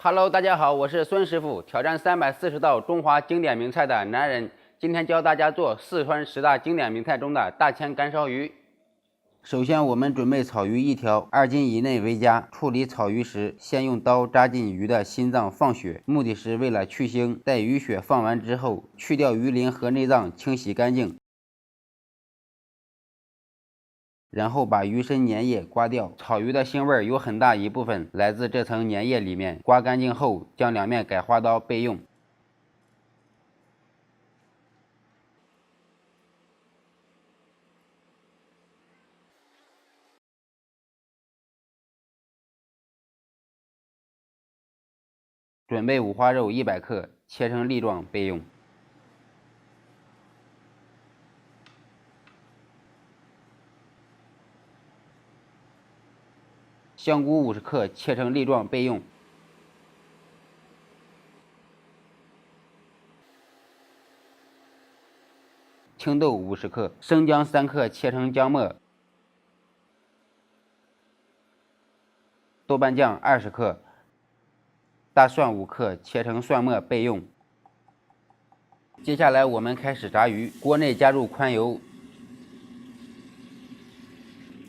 Hello， 大家好，我是孙师傅，挑战340道中华经典名菜的男人。今天教大家做四川10大经典名菜中的大千干烧鱼。首先，我们准备草鱼1条，2斤以内为佳。处理草鱼时，先用刀扎进鱼的心脏放血，目的是为了去腥。待鱼血放完之后，去掉鱼鳞和内脏，清洗干净。然后把鱼身粘液刮掉，草鱼的腥味有很大一部分来自这层粘液里面。刮干净后，将两面改花刀备用。准备五花肉100克，切成粒状备用。香菇50克，切成粒状备用。青豆50克，生姜3克，切成姜末。豆瓣酱20克，大蒜5克，切成蒜末备用。接下来我们开始炸鱼，锅内加入宽油，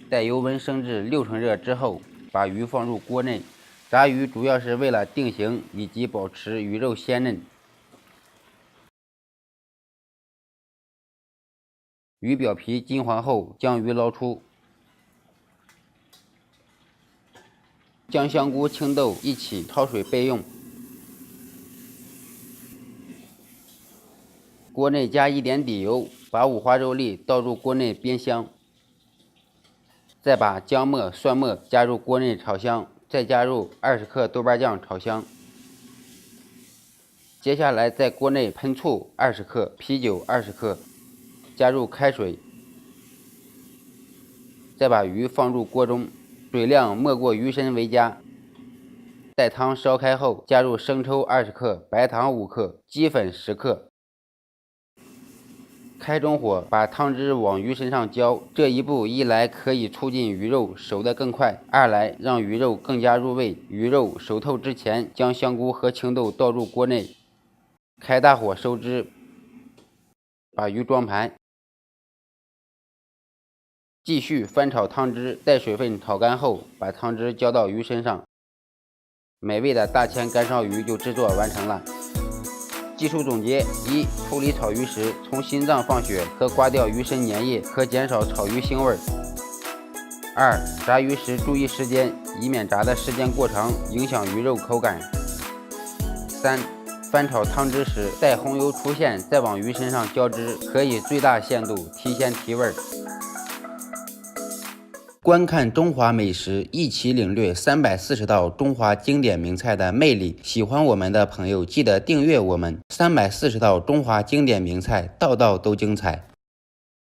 待油温升至6成热之后，把鱼放入锅内。炸鱼主要是为了定型以及保持鱼肉鲜嫩。鱼表皮金黄后，将鱼捞出，将香菇、青豆一起焯水备用。锅内加一点底油，把五花肉粒倒入锅内煸香，再把姜末、蒜末加入锅内炒香，再加入20克豆瓣酱炒香。接下来在锅内喷醋20克，啤酒20克，加入开水，再把鱼放入锅中，水量没过鱼身为佳。待汤烧开后，加入生抽20克，白糖5克，鸡粉10克。开中火，把汤汁往鱼身上浇。这一步一来可以促进鱼肉熟得更快，二来让鱼肉更加入味。鱼肉熟透之前，将香菇和青豆倒入锅内，开大火收汁，把鱼装盘。继续翻炒汤汁，待水分炒干后，把汤汁浇到鱼身上。美味的大千干烧鱼就制作完成了。技术总结：一、处理草鱼时，从心脏放血和刮掉鱼身粘液，可减少草鱼腥味。二、炸鱼时注意时间，以免炸的时间过长，影响鱼肉口感。三、翻炒汤汁时，待红油出现，再往鱼身上浇汁，可以最大限度提鲜提味。观看中华美食，一起领略340道中华经典名菜的魅力。喜欢我们的朋友，记得订阅我们。340道中华经典名菜，道道都精彩。